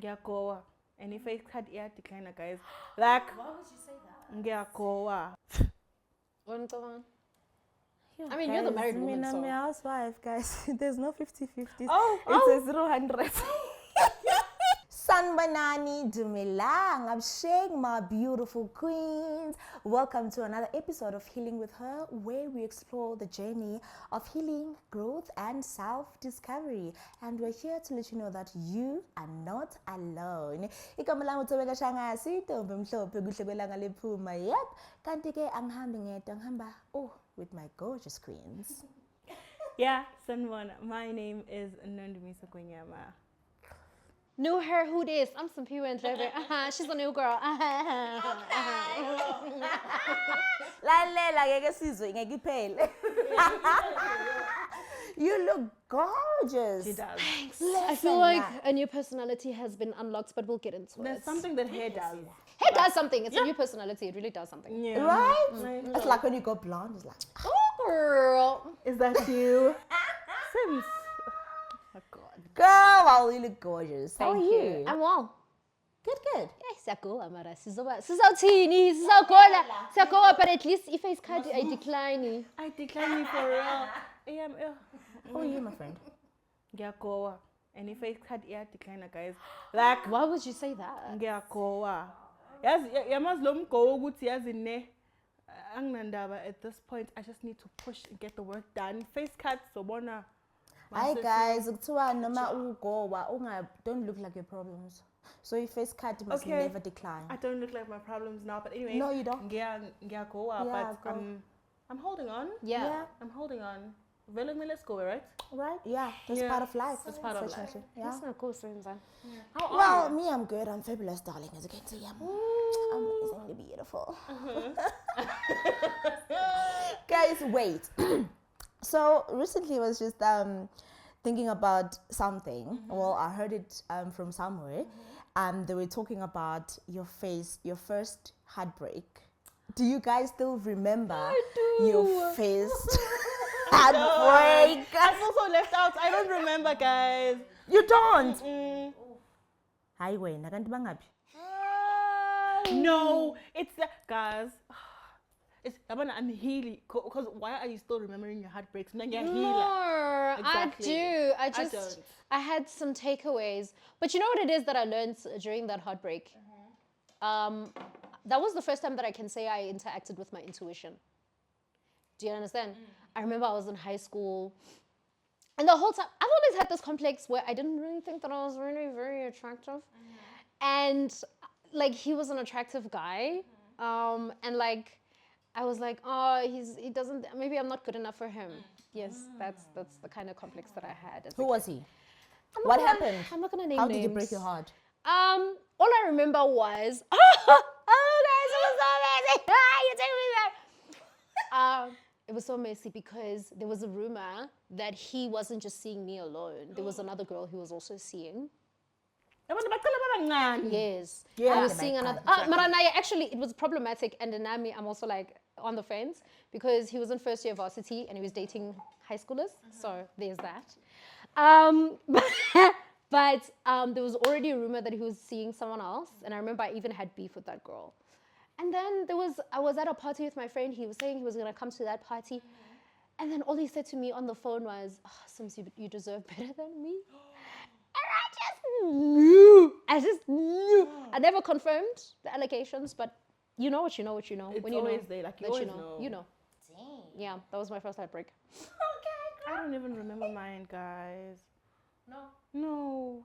Ngiyagowa. And if I cut yeah decline guys. Like Why would you say that? ngiyagowa. I mean, you're the married woman, I'm so. a housewife, guys. There's no 50-50s. Oh, It's a 0-100. Sanbanani Dumilang. I'm shaking my beautiful queens. Welcome to another episode of Healing with Her, where we explore the journey of healing, growth, and self-discovery. And we're here to let you know that you are not alone. Igama lami uThobeka Shangasi, Ntombi Mhlophe kuhle kwelanga liphuma. Yep. Kanti ke angihambi ngedwa, ngihamba with my gorgeous queens. Yeah, Sanwana. My name is Nondumisa Kwenyama. Knew her, who this? I'm Simpiwe and Trevor. She's a new girl. Lalela ngeke sizwe ngeke iphele. You look gorgeous. She does. I feel like a new personality has been unlocked, but we'll get into There's it. something that hair does. Hair does something. It's a new personality. It really does something. Yeah. Right? It's like when you go blonde, it's like, Oh, girl. Is that you? Sims. Oh God. girl, wow, you look gorgeous. How are Thank you? I'm well. Good, good. Siyagoa mara sizawuthini sizagola siyagoa, but at least if face card I decline. I decline you for real. How are you, my friend? Ngiyagowa. And if I cut yeah decline guys. Like Why would you say that? ngiyagowa. Yamazi lo mgowo ukuthi yazi ne anginandaba at this point. I just need to push and get the work done. Face cuts sobona. Hi guys, kuthiwa noma ugowa don't look like your problems. So your face cut must Okay. never decline. I don't look like my problems now, but anyway. No, you don't. Ngiyagowa, Yeah, but go. I'm holding on. Yeah. I'm holding on. Willingly, let's go, right? Right? Yeah, that's Yeah, part of life. that's part of life. Unfortunately. Yeah. That's not cool, Senza. How Well, are you? me, I'm good. I'm fabulous, darling. As you can see, I'm amazingly beautiful. Guys, wait. So recently, I was just thinking about something. Well, I heard it from somewhere. They were talking about your first heartbreak. Do you guys still remember your first heartbreak? I'm also left out. I don't remember, guys. You don't? Mm. Hi, wena kanti bangaphi? No, it's guys. It's I'm healing. Because why are you still remembering your heartbreaks? No, you're healer. No, Exactly. I do. I don't. I had some takeaways. But you know what it is that I learned during that heartbreak? That was the first time that I can say I interacted with my intuition. Do you understand? I remember I was in high school. And the whole time, I've always had this complex where I didn't really think that I was really very attractive. And like, he was an attractive guy. And like, I was like, oh, he doesn't, maybe I'm not good enough for him. Yes, that's the kind of complex that I had. as a Who kid. was he? I'm not What gonna- happened? I'm not gonna name How names. did you break your heart? All I remember was, oh guys, it was so messy. You take me back. It was so messy because there was a rumor that he wasn't just seeing me alone. There was another girl he was also seeing. Yes. Yeah. I was Oh seeing my another. God, Maranaya, actually, it was problematic. And then I'm also like on the fence because he was in first year varsity and he was dating high schoolers. So there's that. But there was already a rumor that he was seeing someone else. And I remember I even had beef with that girl. And then I was at a party with my friend. He was saying he was going to come to that party. And then all he said to me on the phone was, oh, Sims, you deserve better than me. And I just knew. I never confirmed the allegations, but you know what you know what you know. It's when you always know, there, like you that always you know. know. You know. Yeah, that was my first heartbreak. I don't even remember mine, guys. No. No.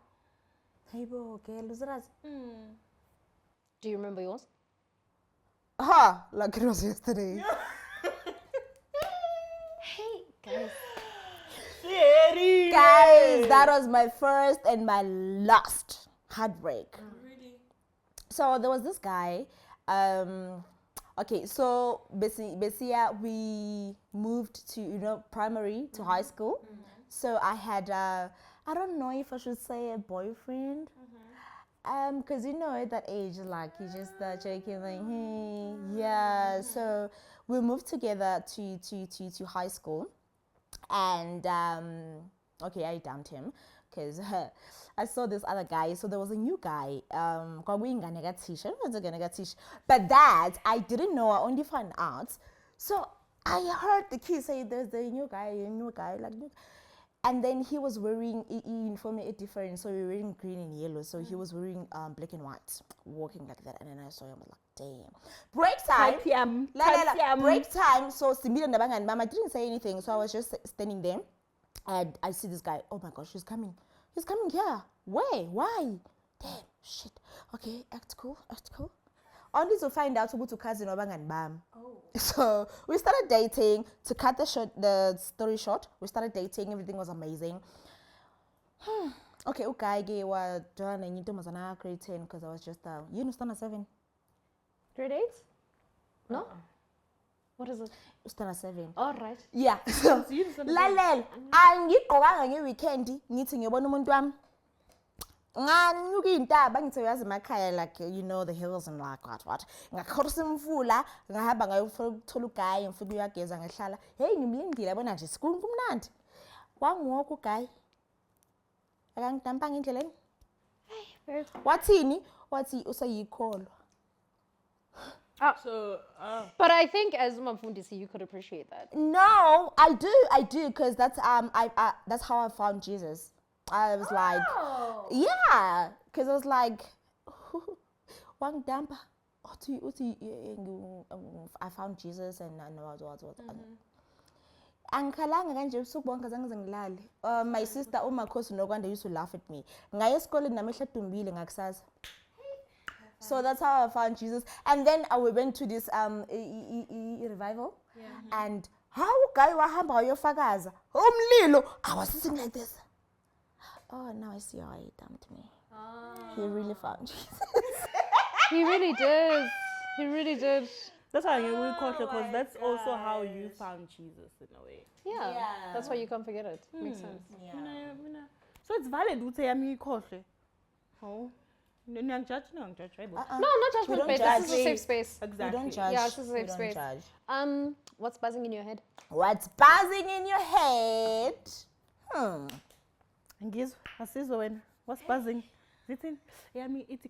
Hey, bro, okay, Luzerazi. Do you remember yours? Ha! Like it was yesterday. Hey, guys. Guys, that was my first and my last heartbreak. Really? So there was this guy. Okay, so Besia, we moved to primary to high school. So I had I don't know if I should say a boyfriend. Because at that age, like you just start checking, like, hey, yeah. So we moved together to high school, and okay, I dumped him because I saw this other guy. So there was a new guy. But that I didn't know. I only found out. So I heard the kid say, "There's the new guy, like." And then he was wearing informed me different. So we were wearing green and yellow. So he was wearing black and white, walking like that. And then I saw him, I was like, damn. Break time. Break time. So Simila and Mama didn't say anything. So I was just standing there. And I see this guy. Oh my gosh, he's coming. He's coming here. Where? Why? Damn, shit. Okay, act cool. Only to find out who to cousin and Bam. So we started dating. To cut the story short, we started dating. Everything was amazing. Okay, okay, was grade 10 because I was just standard 7. Grade 8? No? What is it? Standard 7. All right. Yeah. So lalel angigqokanga ngeweekend ngithi ngiyobona umuntu wami nganyuka intaba ngithi uyazi emakhaya like the hills and like what ngakhosa imfula ngahamba ngayothola uguy ngifika uyageza ngehlala hey ngimlindile yabona nje kumnandi wangoku uguy akangidampanga endleleni wathini wathi usayikholwa. But I think as Mfundisi, you could appreciate that. No, I do, because that's how I found Jesus. I was like, yeah, because I was like, Wang Dampa, I found Jesus and what. Angikhalanga kanje ubusuku bonke zange ngilale. My sister umakhosi nokwanda used to laugh at me. Ngaye esikoleni namehla dumbile ngakusasa. So that's how I found Jesus. And then we went to this revival. Yeah. And how guy wahamba wayofakaza umlilo. I was sitting like this. Oh, now I see how he dumped me. He really found Jesus. He really did. He really did. That's why we call it, because that's also how you found Jesus in a way. Yeah. That's why you can't forget it. Makes sense. Yeah. So it's valid to say I'm Oh. No, not judgment based. This is a safe space. Exactly. We don't judge. Yeah, this is a safe space. Judge. What's buzzing in your head? What's buzzing in your head? And guess what's buzzing? Yeah, me it's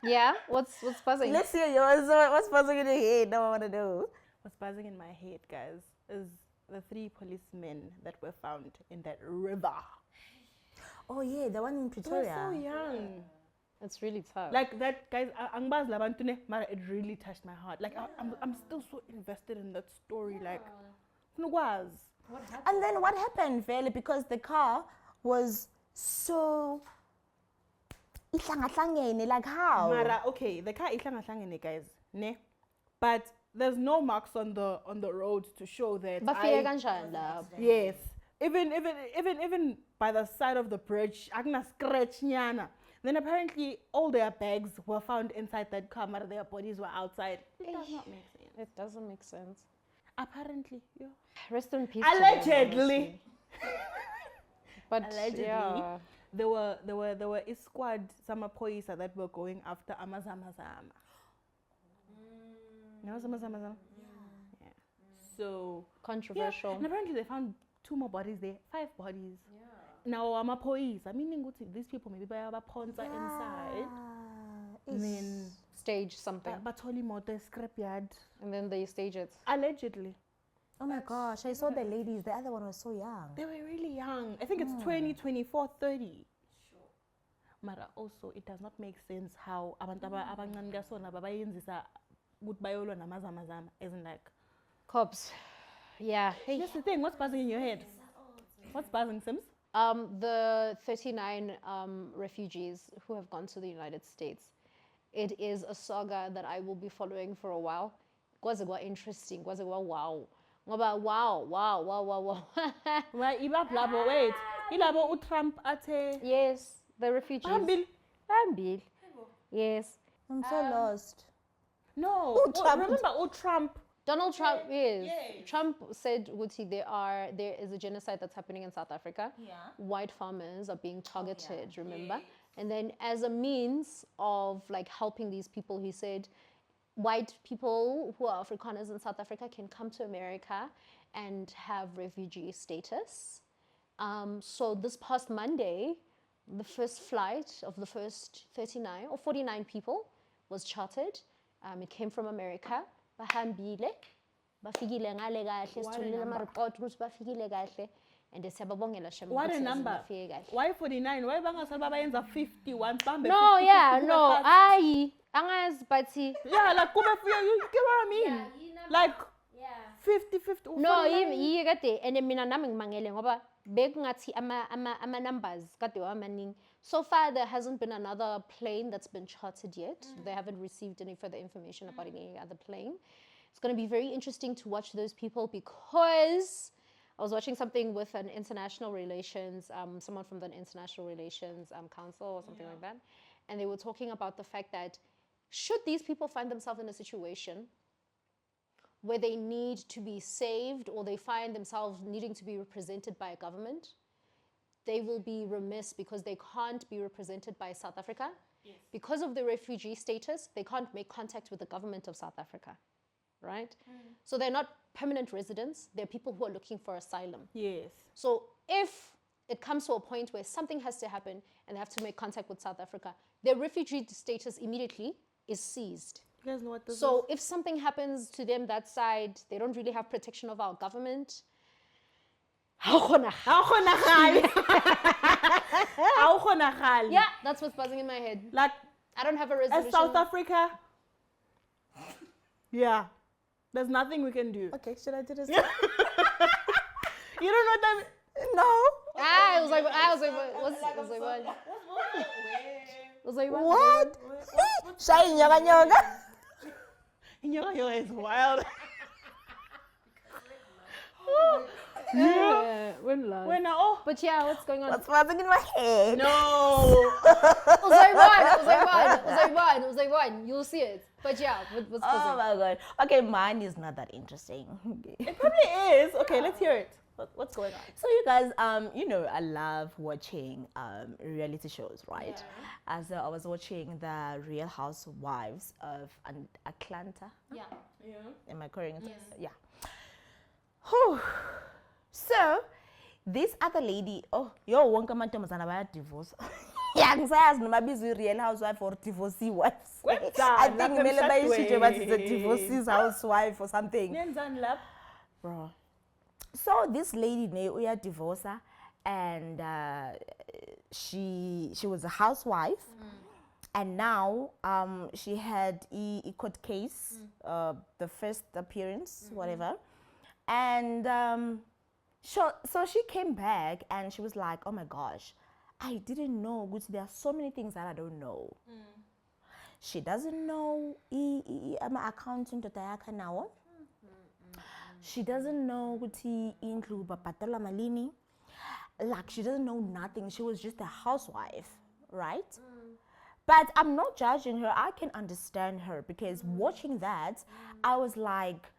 Yeah, what's buzzing? Let's hear yours. What's buzzing in your head? Now I want to know. What's buzzing in my head, guys, is the 3 policemen that were found in that river. Oh yeah, the one in Pretoria. They're so young. It's really tough. Like that, guys. It really touched my heart. Like I'm still so invested in that story. Like, what happened? And then what happened, Vele? Because the car was so like how? Mara, okay, the car guys, ne, but there's no marks on the road to show that. Yes. Even by the side of the bridge, agna scratch nyana. Then apparently all their bags were found inside that car, but their bodies were outside. It does not make sense. It doesn't make sense. Apparently, yeah. Rest in peace. Allegedly. But allegedly, yeah. there were a squad, some police that were going after Amazamazama. No, Amazamazama. Yeah. So controversial. Yeah. And apparently they found 2 more bodies there, 5 bodies. Yeah. Now I'm a police. I mean, these people maybe have a ponza inside. And then stage something. But only motor scrapyard. And then they stage it. Allegedly. Oh my gosh, I saw the ladies. The other one was so young. They were really young. I think it's 20, 24, 30. Sure. Mara also, it does not make sense how isn't like cops. Yeah. Hey. That's the thing. What's buzzing in your head? What's buzzing, Sims? The 39 refugees who have gone to the United States. It is a saga that I will be following for a while. Was it interesting? Was it wow? Wow. Wait. Trump ate. Yes, the refugees. Ambil. Yes. I'm so lost. No. Remember Trump. Donald Trump Trump said, Wuti, there is a genocide that's happening in South Africa. Yeah. White farmers are being targeted, remember? Yeah. And then as a means of like helping these people, he said, white people who are Afrikaners in South Africa can come to America and have refugee status. So this past Monday, the first flight of the first 39 or 49 people was chartered. It came from America. Bahambile, bafikile ngale kahle, sitholile ama-report ukuthi bafikile kahle. And siyababongela shem. What a number. Why 49? Why bangasaba bayenza 51? No, yeah, no. Ayi, angazi bathi. Yeah, like you get what I mean? Yeah, like 50. No, yiye kade and mina nami ngimangele ngoba bekungathi ama numbers kade wamaningi. So far there hasn't been another plane that's been chartered yet. They haven't received any further information about any other plane. It's going to be very interesting to watch those people because I was watching something with an international relations, someone from the international relations council or something like that. And they were talking about the fact that should these people find themselves in a situation where they need to be saved or they find themselves needing to be represented by a government, they will be remiss because they can't be represented by South Africa. Yes. Because of the refugee status, they can't make contact with the government of South Africa, right? So they're not permanent residents. They're people who are looking for asylum. Yes. So if it comes to a point where something has to happen and they have to make contact with South Africa, their refugee status immediately is seized. You guys know what this is? So if something happens to them that side, they don't really have protection of our government. Yeah, that's what's buzzing in my head. Like, I don't have a resolution. as South Africa, yeah, there's nothing we can do. Okay, should I do this? You don't know what that means? No. I was like, what? Shy nyoga. Nyoga is wild. Yeah, when but yeah, what's going on? What's buzzing in my head? No. Uzayibona. You'll see it. But yeah, what's buzzing? Oh my god. Okay, mine is not that interesting. It probably is. Okay, let's hear it. What's going on? So you guys, you know, I love watching reality shows, right? Yeah. As I was watching the Real Housewives of Atlanta. Yeah. Am I correct? Yes. Yeah. Whew. So this other lady, wonke amantombazana baya divorce. Yeah, ngisayazi noma bizwe Real Housewife or divorcee wives. I think kumele bayishintshe bathi the divorcee's housewife or something. Bro. So this lady uya divorce and she was a housewife and now she had a court case, the first appearance, whatever. And so she came back and she was like, oh my gosh, I didn't know. There are so many things that I don't know. She doesn't know I'm an accountant now. She doesn't know malini. Like she doesn't know nothing. She was just a housewife, right? But I'm not judging her. I can understand her because watching that, I was like,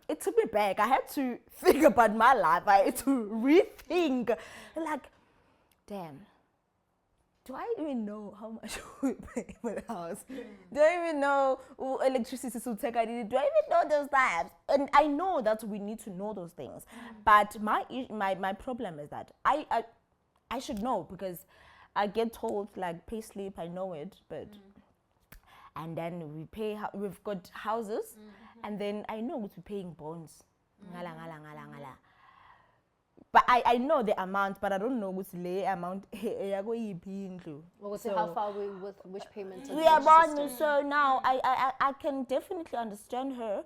it took me back. I had to think about my life. I had to rethink. Like, damn, do I even know how much we pay for the house? Do I even know electricity to take? Do I even know those types? And I know that we need to know those things. But my problem is that I should know because I get told like pay slip, I know it, but and then we've got houses, and then I know we're paying bonds. But I know the amount, but I don't know what's the amount. So how far we with which payments? We are born, so now I can definitely understand her.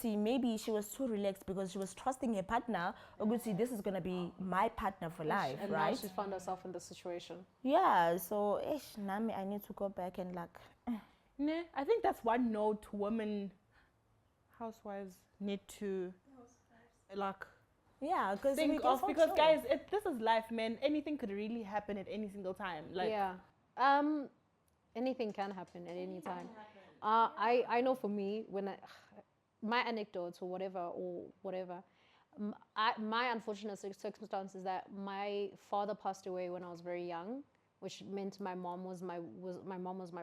Maybe she was too relaxed because she was trusting her partner. This is gonna be my partner for life, and right? now she's found herself in this situation. Yeah, so Nami, I need to go back and like. I think that's one note women housewives need to like. Yeah, think of because guys, this is life, man. Anything could really happen at any single time. Like anything can happen at any time. I know for me when my anecdotes or whatever, my unfortunate circumstance is that my father passed away when I was very young, which meant my mom was my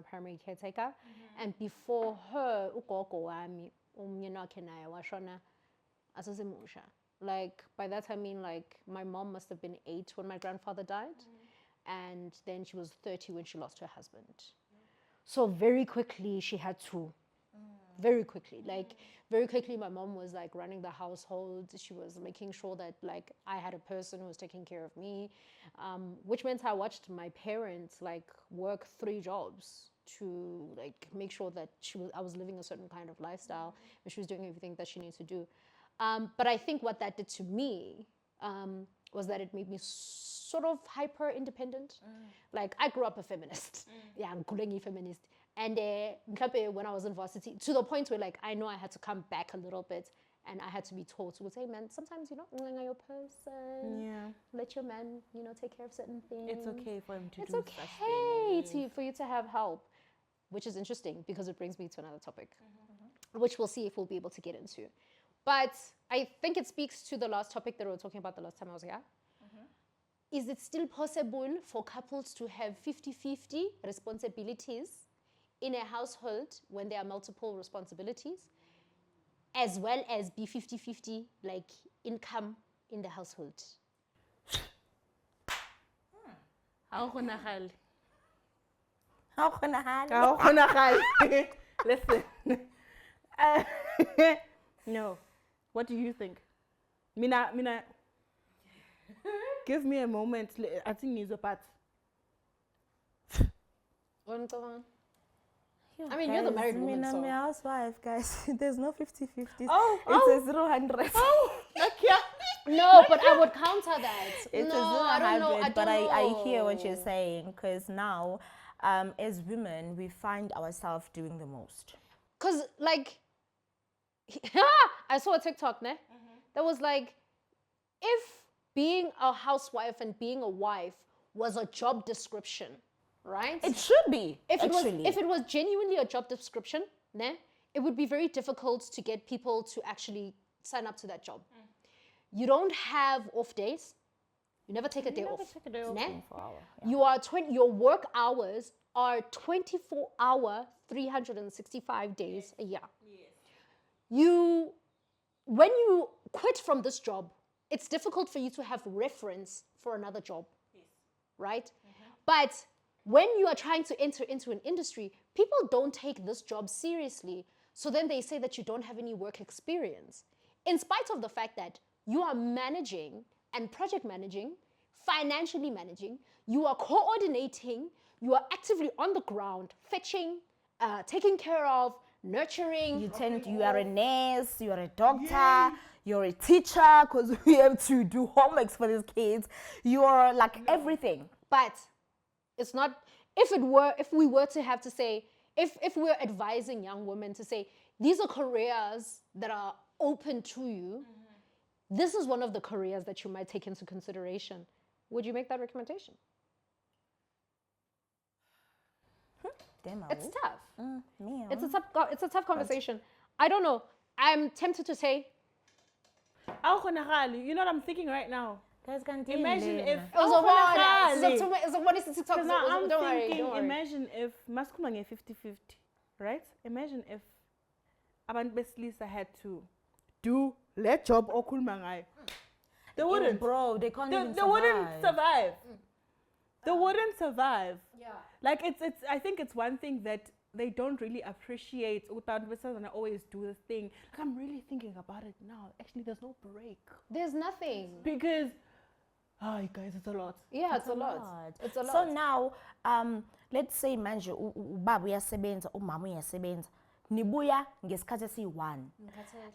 primary caretaker, and before her ugogo wami umnyeni wakhe naye washona asasemusha. Like, by that I mean, like, my mom must have been 8 when my grandfather died. And then she was 30 when she lost her husband. So very quickly, she had to. Very quickly. Like, very quickly, my mom was, like, running the household. She was making sure that, like, I had a person who was taking care of me. Which meant I watched my parents, like, work 3 jobs to, like, make sure that I was living a certain kind of lifestyle. And she was doing everything that she needed to do. But I think what that did to me was that it made me sort of hyper independent. Like, I grew up a feminist. Yeah, I'm a feminist. And when I was in varsity, to the point where, like, I know I had to come back a little bit, and I had to be taught to say, man, sometimes, your person. Yeah. Let your man, take care of certain things. It's okay for him to it's do okay for you to have help, which is interesting because it brings me to another topic, which we'll see if we'll be able to get into. But I think it speaks to the last topic that we were talking about the last time I was here. Is it still possible for couples to have 50-50 responsibilities in a household when there are multiple responsibilities, as well as be 50-50 like income in the household? Listen. No. What do you think? Mina. Give me a moment. I think needs a part. I mean, you're the married woman, so. I'm a housewife, guys. There's no 50-50. It's a 0-100. No, but I would counter that. It's no, a 0-100, I don't know. But I hear what you're saying, because now, as women, we find ourselves doing the most. Because, like, I saw a TikTok, that was like, if being a housewife and being a wife was a job description, right? It should be, if it was genuinely a job description, it would be very difficult to get people to actually sign up to that job. You don't have off days. You never take a day off. Your work hours are 24-hour, 365 days a year. When you quit from this job, it's difficult for you to have reference for another job, right? But when you are trying to enter into an industry, people don't take this job seriously. So then they say that you don't have any work experience, in spite of the fact that you are managing and project managing, financially managing, you are coordinating, you are actively on the ground, fetching, taking care of, nurturing. You are a nurse, you are a doctor, you're a teacher, because we have to do homeworks for these kids. You are like everything. But it's not, if we were to have to say, if we're advising young women to say, these are careers that are open to you, this is one of the careers that you might take into consideration, would you make that recommendation? It's tough. It's a tough conversation. I don't know. I'm tempted to say. You know what I'm thinking right now? Imagine if. Don't worry. Imagine if maskulin 50-50, right? Imagine if abantu besilisa had to do that job or kulmangai. They wouldn't, bro. They can't even survive. They wouldn't survive. They wouldn't survive. Yeah. Like I think it's one thing that they don't really appreciate. And I always do this thing. Like, I'm really thinking about it now. Actually, there's no break. There's nothing. Because, guys, it's a lot. Yeah, it's a lot. It's a lot. So now, let's say manje ubaba uyasebenza, umama uyasebenza. Nibuya ngesikhathi esi-1.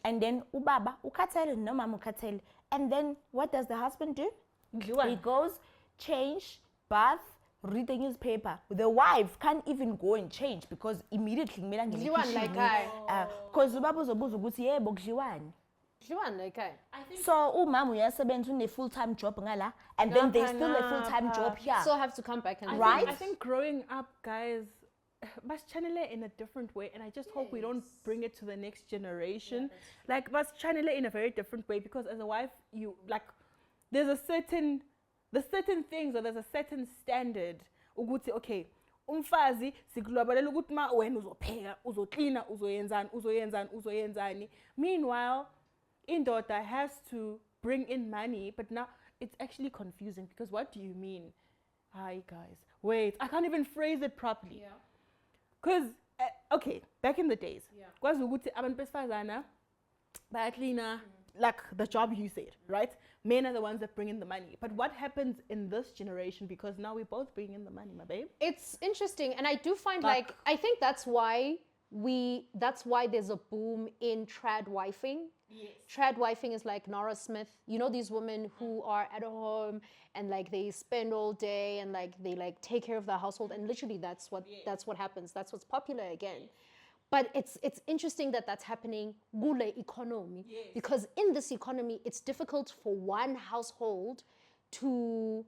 And then ubaba ukhathele nomama ukhathele. And then what does the husband do? He goes, change, bath, read the newspaper. The wife can't even go and change because immediately because ubaba uzobuza ukuthi yebo kudliwani. So umama uyasebenza une full-time job ngala, and then there's still a full-time job here. So have to come back and I think growing up, guys, must channel it in a different way, and I just hope we don't bring it to the next generation. Like, must channel it in a very different way, because as a wife, you like, there's certain things, or there's a certain standard. Uguti, okay, umfazi sikulwabalela ukuthi ma wena uzopheka, uzoklina, uzoyenzani. Meanwhile, indoda has to bring in money, but now it's actually confusing because what do you mean? Hi guys, wait, I can't even phrase it properly. Because okay, back in the days, kwazi ukuthi abantu besifazana bayaklina, like the job you said, right? Men are the ones that bring in the money. But what happens in this generation, because now we both bring in the money, my babe? It's interesting, and I do find I think that's why there's a boom in trad wifing. Yes. Trad wifing is like Nora Smith. You know, these women who are at home and like they spend all day and like they like take care of the household, and literally that's what happens. That's what's popular again. But it's interesting that that's happening gule economy, because in this economy it's difficult for one household to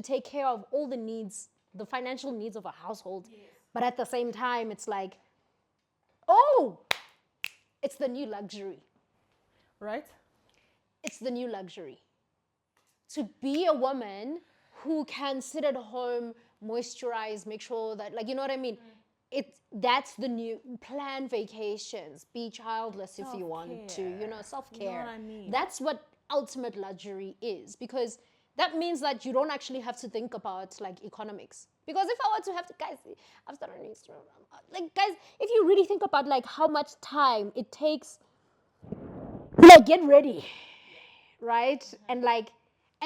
take care of all the needs, the financial needs of a household. But at the same time it's like, oh, it's the new luxury. Right? It's the new luxury. To be a woman who can sit at home, moisturize, make sure that, like, you know what I mean? That's the new, plan vacations, be childless if you want to, you know, self-care. You know what I mean? That's what ultimate luxury is, because that means that you don't actually have to think about like economics. Because if I were to have to, guys, I've started on Instagram, like, guys, if you really think about like how much time it takes to like get ready, right? And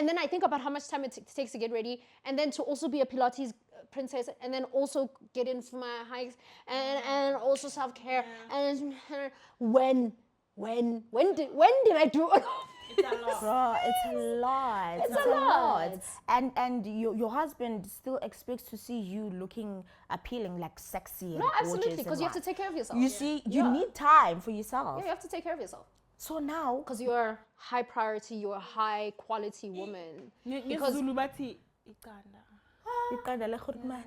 then I think about how much time it takes to get ready, and then to also be a Pilates princess, and then also get in for my hikes, and also self-care, and when did I do it? It's a lot. Bro, it's a lot. It's a lot. And your husband still expects to see you looking appealing, like sexy and No, absolutely, gorgeous because you have to take care of yourself. You see, you need time for yourself. Yeah, you have to take care of yourself. So now, because you're high priority, you're a high quality woman. Because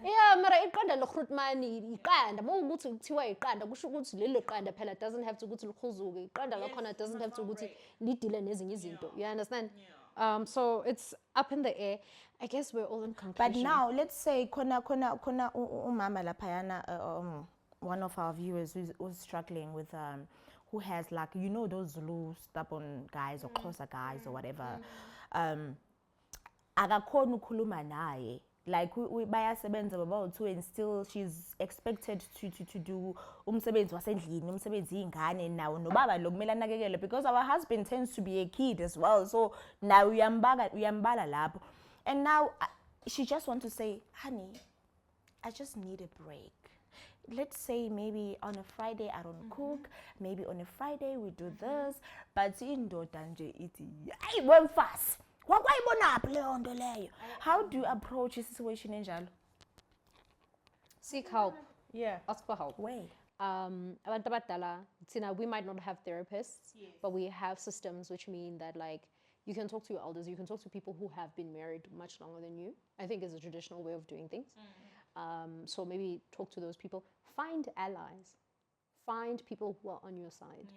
yeah, mara iqanda lekhutmani iqanda mawukuthi kuthiwa iqanda kusho ukuthi lelo qanda phela doesn't have to ukuthi likhuzuke, iqanda lakhona doesn't have to ukuthi lidile nezinye izinto. You understand? So it's up in the air. I guess we're all in conclusion. But now let's say kona umama laphayana, one of our viewers who's struggling with who has, like, you know, those Zulu stubborn guys or closer guys or whatever, akakhona ukukhuluma naye, like bayasebenza baba-2 and still she's expected to do umsebenzi wasendlini, umsebenzi ingane nawo nobaba lo kumele anakekele, because our husband tends to be a kid as well, so now uyambala lapho. And now she just wants to say, honey, I just need a break. Let's say maybe on a Friday I don't cook, maybe on a Friday we do this, but indoda nje ithi hayi wemfasi wakwayibonaphi leyo nto leyo. How do you approach a situation enjalo? Seek help. Yeah, ask for help. Way. Abantu abadala, we might not have therapists, but we have systems, which mean that, like, you can talk to your elders, you can talk to people who have been married much longer than you. I think is a traditional way of doing things. So maybe talk to those people. Find allies. Find people who are on your side.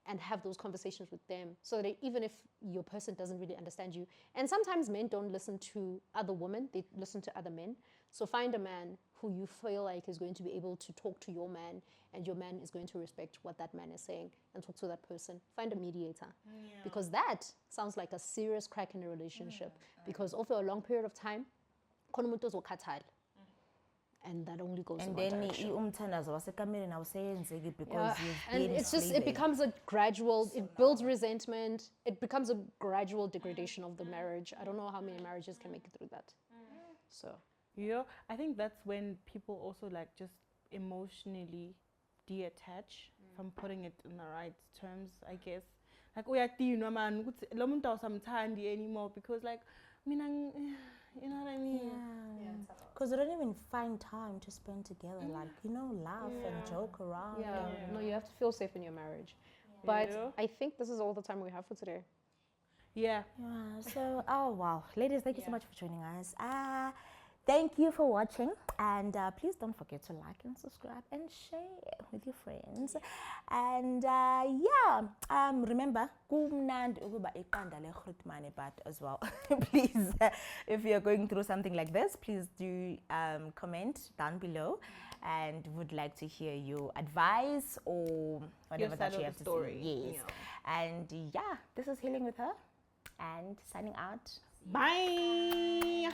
And have those conversations with them, so that even if your person doesn't really understand you, and sometimes men don't listen to other women, they listen to other men. So find a man who you feel like is going to be able to talk to your man, and your man is going to respect what that man is saying, and talk to that person. Find a mediator, because that sounds like a serious crack in a relationship, because over a long period of time, and that only goes in one direction. And it's just, it becomes a gradual, it builds resentment, it becomes a gradual degradation of the marriage. I don't know how many marriages can make it through that. So yeah, I think that's when people also like just emotionally detach from putting it in the right terms, I guess. Like, uyadinwa man ukuthi lo muntu awusamthandi anymore, because like mina, you know what I mean? Because you don't even find time to spend together, like, you know, laugh and joke around. No, you have to feel safe in your marriage. But I think this is all the time we have for today. Yeah. So, oh wow, ladies, thank you so much for joining us. Thank you for watching, and please don't forget to like and subscribe and share with your friends. And remember, but as well, please, if you're going through something like this, please do comment down below, and would like to hear your advice or whatever that you have to say. Yes, and this is Healing with Her, and signing out. Bye.